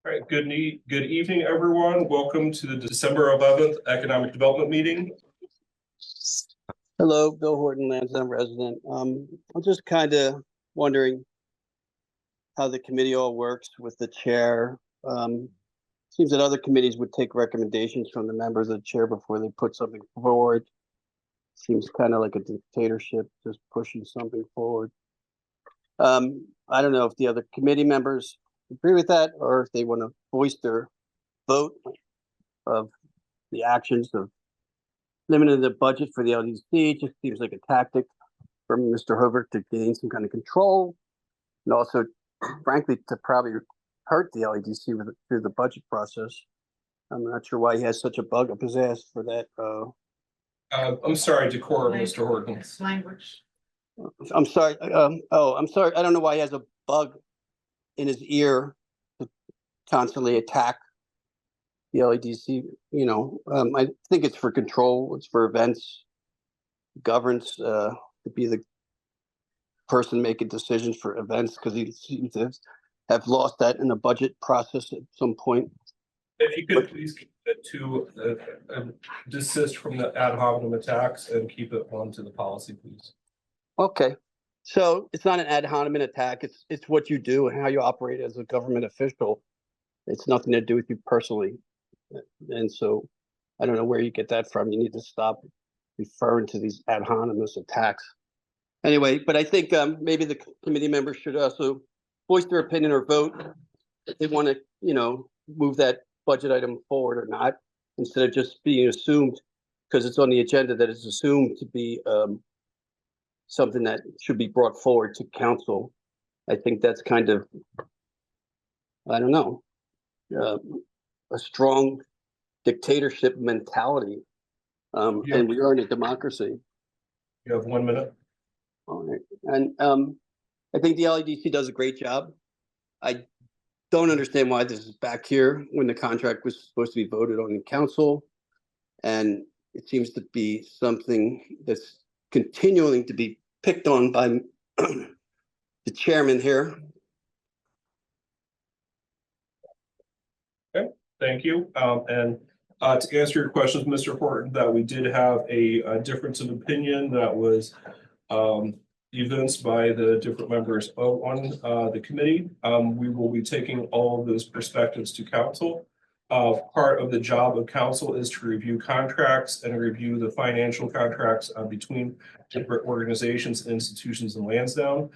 All right, good evening, everyone. Welcome to the December 11th Economic Development Meeting. Hello, Bill Horton, Lansdowne resident. I'm just kind of wondering how the committee all works with the chair. Seems that other committees would take recommendations from the members of the chair before they put something forward. Seems kind of like a dictatorship, just pushing something forward. I don't know if the other committee members agree with that, or if they want to voice their vote of the actions of limiting the budget for the LDC. It just seems like a tactic from Mr. Hover to gain some kind of control, and also, frankly, to probably hurt the LEDC through the budget process. I'm not sure why he has such a bug up his ass for that. I'm sorry, decorum, Mr. Horton. Language. I'm sorry. I'm sorry. I don't know why he has a bug in his ear to constantly attack the LEDC. You know, I think it's for control. It's for events, governance, to be the person making decisions for events, because he seems to have lost that in the budget process at some point. If you could please keep it to desist from the ad hominem attacks and keep it onto the policy, please. Okay, so it's not an ad hominem attack. It's what you do and how you operate as a government official. It's nothing to do with you personally, and so I don't know where you get that from. You need to stop referring to these ad hominem attacks. Anyway, but I think maybe the committee members should also voice their opinion or vote if they want to, you know, move that budget item forward or not, instead of just being assumed because it's on the agenda that it's assumed to be something that should be brought forward to council. I think that's kind of, I don't know, a strong dictatorship mentality. And we are in a democracy. You have 1 minute. All right. And I think the LEDC does a great job. I don't understand why this is back here when the contract was supposed to be voted on in council. And it seems to be something that's continuing to be picked on by the chairman here. Okay, thank you. And to answer your questions, Mr. Horton, that we did have a difference of opinion that was evinced by the different members on the committee. We will be taking all of those perspectives to council. Part of the job of council is to review contracts and review the financial contracts between different organizations and institutions in Lansdowne.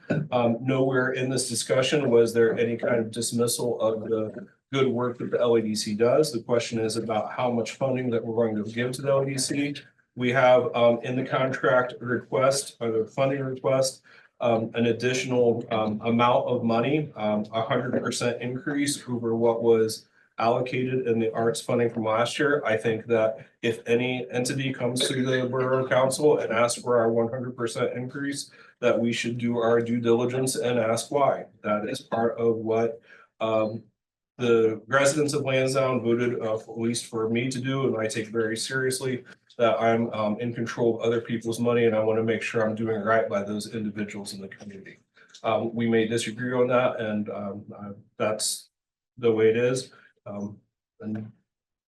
Nowhere in this discussion was there any kind of dismissal of the good work that the LEDC does. The question is about how much funding that we're going to give to the LEDC. We have in the contract request or the funding request an additional amount of money, 100% increase over what was allocated in the arts funding from last year. I think that if any entity comes to the Borough Council and asks for our 100% increase, that we should do our due diligence and ask why. That is part of what the residents of Lansdowne voted, at least for me to do, and I take very seriously that I'm in control of other people's money, and I want to make sure I'm doing right by those individuals in the community. We may disagree on that, and that's the way it is, and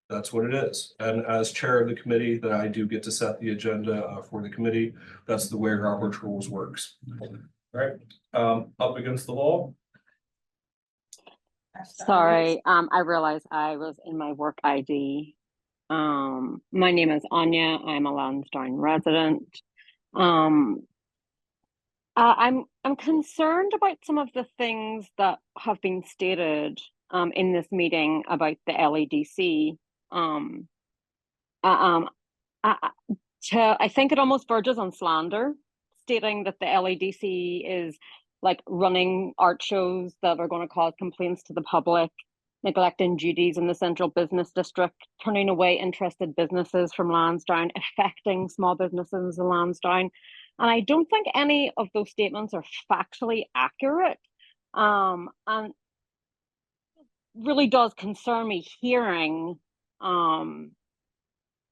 that's what it is. And as chair of the committee, that I do get to set the agenda for the committee. That's the way Robert's rules works. All right, up against the wall. Sorry, I realized I was in my work ID. My name is Anya. I'm a Lansdowne resident. I'm concerned about some of the things that have been stated in this meeting about the LEDC. I think it almost verges on slander, stating that the LEDC is like running art shows that are going to cause complaints to the public, neglecting duties in the central business district, turning away interested businesses from Lansdowne, affecting small businesses in Lansdowne. And I don't think any of those statements are factually accurate. And really does concern me hearing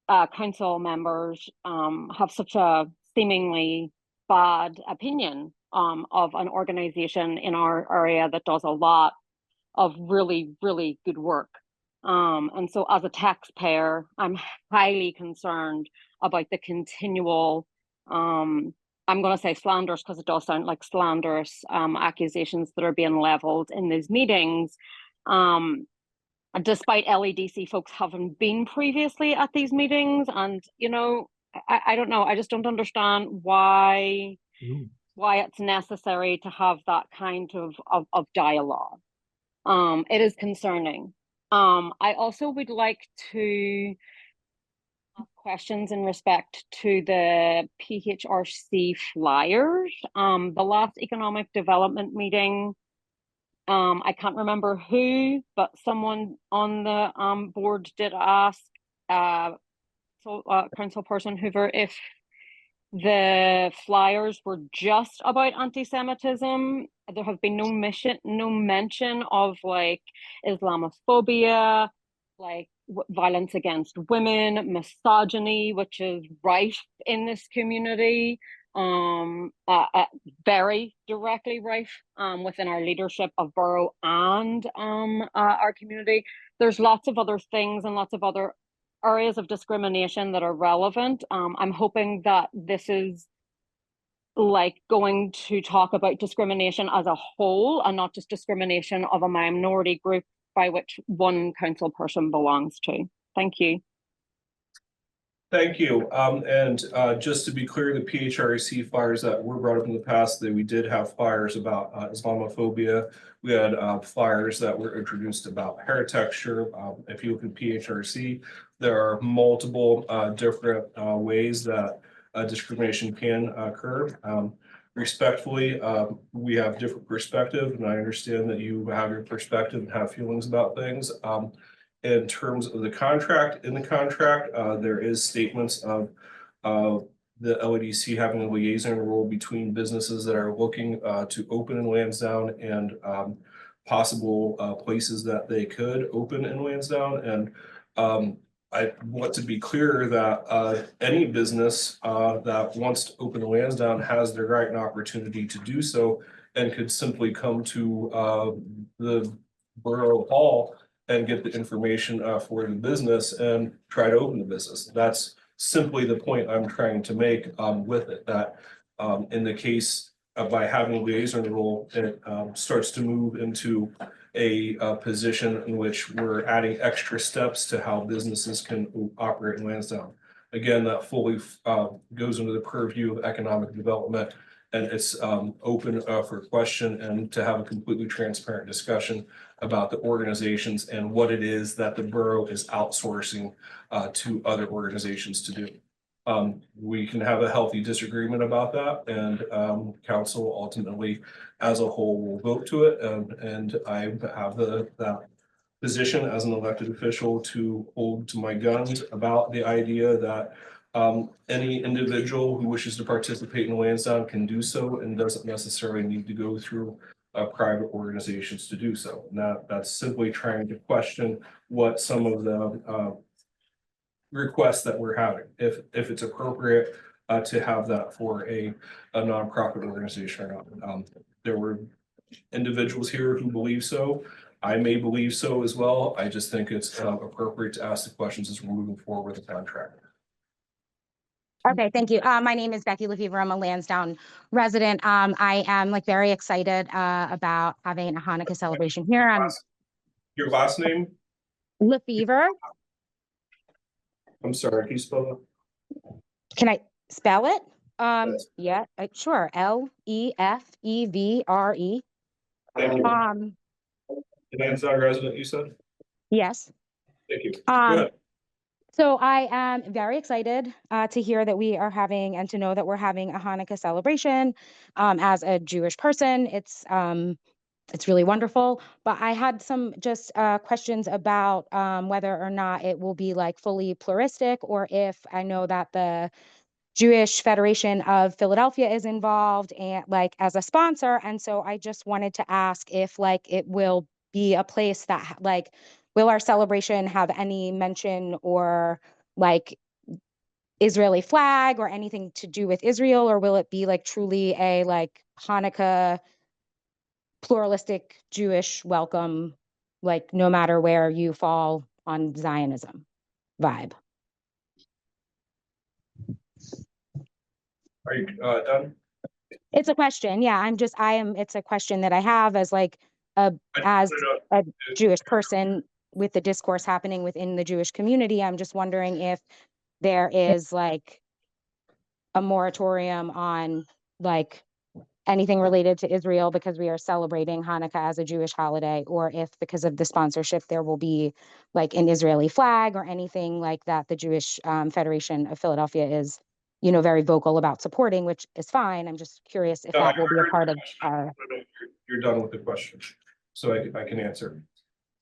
council members have such a seemingly bad opinion of an organization in our area that does a lot of really, really good work. And so as a taxpayer, I'm highly concerned about the continual, I'm going to say slanders because it does sound like slanderous accusations that are being leveled in these meetings. Despite LEDC folks having been previously at these meetings, and I don't know, I just don't understand why it's necessary to have that kind of dialogue. It is concerning. I also would like to ask questions in respect to the PHRC flyers. The last economic development meeting, I can't remember who, but someone on the board did ask Councilperson Hoover if the flyers were just about anti-Semitism. There have been no mention of like Islamophobia, like violence against women, misogyny, which is rife in this community, very directly rife within our leadership of Borough and our community. There's lots of other things and lots of other areas of discrimination that are relevant. I'm hoping that this is like going to talk about discrimination as a whole and not just discrimination of a minority group by which one council person belongs to. Thank you. Thank you. And just to be clear, the PHRC flyers that were brought up in the past, that we did have flyers about Islamophobia. We had flyers that were introduced about hair texture. If you look at PHRC, there are multiple different ways that discrimination can occur. Respectfully, we have different perspective, and I understand that you have your perspective and have feelings about things. In terms of the contract, there is statements of the LEDC having a liaison role between businesses that are looking to open in Lansdowne and possible places that they could open in Lansdowne. And I want to be clear that any business that wants to open in Lansdowne has the right and opportunity to do so, and could simply come to the Borough Hall and get the information for the business and try to open the business. That's simply the point I'm trying to make with it, that in the case by having a liaison role, it starts to move into a position in which we're adding extra steps to how businesses can operate in Lansdowne. Again, that fully goes into the purview of economic development, and it's open for question and to have a completely transparent discussion about the organizations and what it is that the borough is outsourcing to other organizations to do. We can have a healthy disagreement about that, and council ultimately as a whole will vote to it. And I have that position as an elected official to hold to my guns about the idea that any individual who wishes to participate in Lansdowne can do so and doesn't necessarily need to go through private organizations to do so. Now, that's simply trying to question what some of the requests that we're having, if it's appropriate to have that for a nonprofit organization or not. There were individuals here who believe so. I may believe so as well. I just think it's appropriate to ask the questions as we're moving forward with the contract. Okay, thank you. My name is Becky Lefevre. I'm a Lansdowne resident. I am like very excited about having a Hanukkah celebration here. Your last name? Lefevre. I'm sorry, can you spell it? Can I spell it? Yes. Yeah, sure. Lefevre. Thank you. Lansdowne resident, you said? Yes. Thank you. Go ahead. So I am very excited to hear that we are having and to know that we're having a Hanukkah celebration. As a Jewish person, it's really wonderful. But I had some just questions about whether or not it will be like fully pluralistic, or if I know that the Jewish Federation of Philadelphia is involved and like as a sponsor. And so I just wanted to ask if like it will be a place that like, will our celebration have any mention or like Israeli flag or anything to do with Israel, or will it be like truly a like Hanukkah pluralistic Jewish welcome like no matter where you fall on Zionism vibe. Are you done? It's a question. Yeah, it's a question that I have as like as a Jewish person with the discourse happening within the Jewish community. I'm just wondering if there is like a moratorium on like anything related to Israel because we are celebrating Hanukkah as a Jewish holiday, or if because of the sponsorship there will be like an Israeli flag or anything like that. The Jewish Federation of Philadelphia is, you know, very vocal about supporting, which is fine. I'm just curious if that will be a part of our. You're done with the question, so I can answer.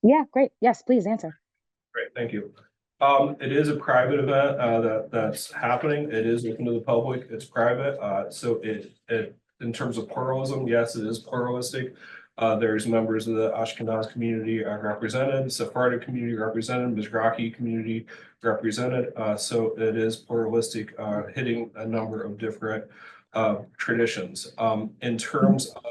Yeah, great. Yes, please answer. Great, thank you. It is a private event that's happening. It is open to the public. It's private. So it in terms of pluralism, yes, it is pluralistic. There's members of the Ashkenaz community represented, Sephardic community represented, Mizrahi community represented. So it is pluralistic, hitting a number of different traditions. In terms of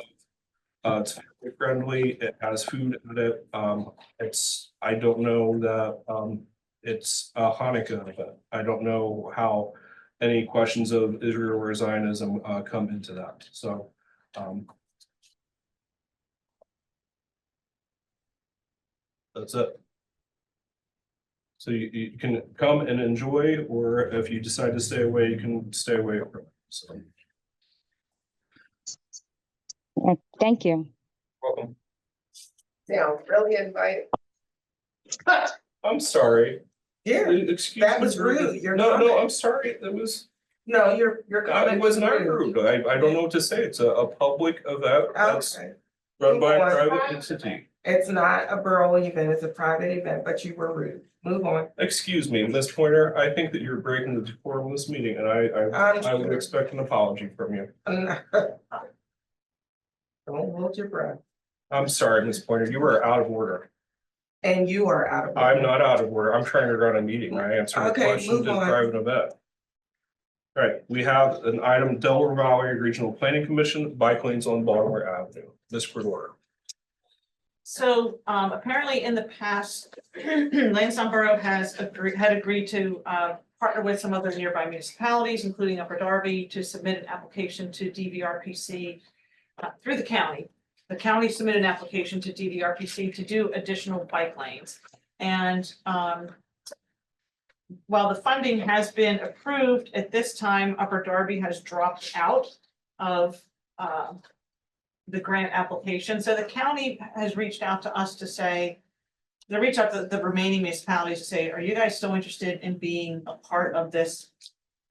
it's family friendly, it has food in it. I don't know that it's a Hanukkah event. I don't know how any questions of Israel or Zionism come into that. So that's it. So you can come and enjoy, or if you decide to stay away, you can stay away from it. So Thank you. welcome. Yeah, really invite. I'm sorry. Yeah, Excuse that me. was rude. Your No, comment. I'm sorry. That was. No, your It comment was not rude. I don't know what to say. It's a public event that's Okay, run by a Move on. private entity. it's not a borough event, it's a private event, but you were rude. Move on. Excuse me, Ms. Pointer, I think that you're breaking the decorum of this meeting, and I would expect an apology from you. Don't hold your breath. I'm sorry, Ms. Pointer, you are out of order. And you are out of. I'm not out of order. I'm trying to run a meeting. I answer the Okay, questions move in on. private event. All right, we have an item, Delaware Valley Regional Planning Commission, bike lanes on Baltimore Avenue. This court order. So apparently in the past, Lansdowne Borough had agreed to partner with some other nearby municipalities, including Upper Darby, to submit an application to DVRPC through the county. The county submitted an application to DVRPC to do additional bike lanes. And while the funding has been approved, at this time, Upper Darby has dropped out of the grant application. So the county has reached out to us to say, they reached out to the remaining municipalities to say, are you guys still interested in being a part of this,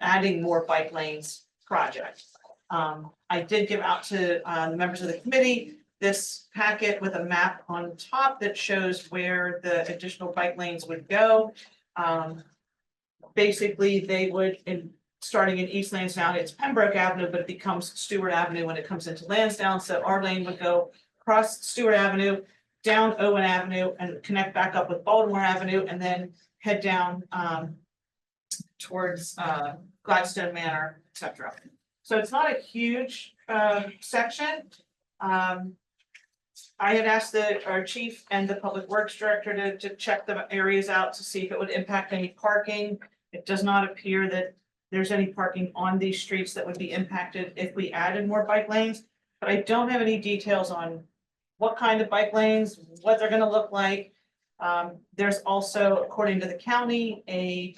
adding more bike lanes project? I did give out to the members of the committee this packet with a map on top that shows where the additional bike lanes would go. Basically, they would, starting in East Lansdowne, it's Pembroke Avenue, but it becomes Stewart Avenue when it comes into Lansdowne. So our lane would go across Stewart Avenue, down Owen Avenue, and connect back up with Baltimore Avenue, and then head down towards Gladstone Manor, etc. So it's not a huge section. I had asked our chief and the public works director to check the areas out to see if it would impact any parking. It does not appear that there's any parking on these streets that would be impacted if we added more bike lanes. But I don't have any details on what kind of bike lanes, what they're gonna look like. There's also, according to the county, a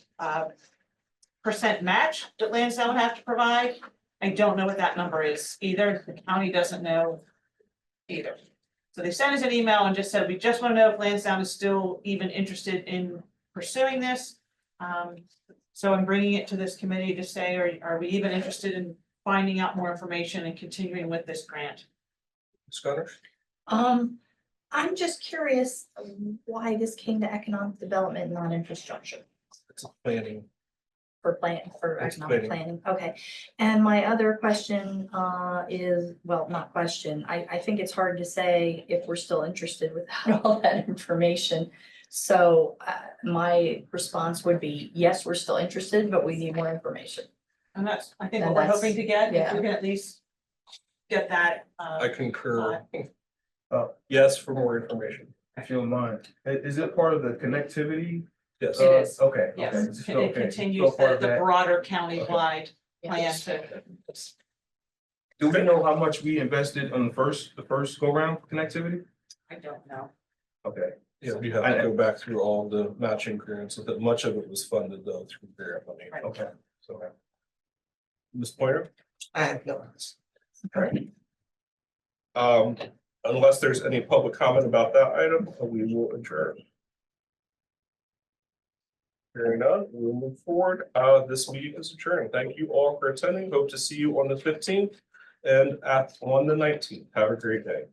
percent match that Lansdowne would have to provide. I don't know what that number is either. The county doesn't know either. So they sent us an email and just said, we just want to know if Lansdowne is still even interested in pursuing this. So I'm bringing it to this committee to say, are we even interested in finding out more information and continuing with this grant? Scudder? I'm just curious why this came to economic development, not infrastructure It's planning. for It's economic planning. Okay. And my other question is, well, not question. I think it's hard to say if we're still interested without all that information. So my response would be, yes, we're still interested, but we need more information. And that's, I think, And what we're that's- hoping to get, if yeah. we can at least get that. I concur. Yes, for more information. If you don't mind, is it part of the connectivity? Yes. It is. Okay. Yes, okay, it still- okay, continues still part of the that. broader countywide plan to. Do we know how much we invested on the first go round connectivity? I don't know. Okay, Yeah, we have to go back through all the matching grants, so that much of it was funded though through grant money. Right. okay, so. Ms. Pointer? I have no. Unless there's any public comment about that item, we will adjourn. Hearing none, we'll move forward. This meeting is adjourned. Thank you all for attending. Hope to see you on the 15th and on the 19th. Have a great day.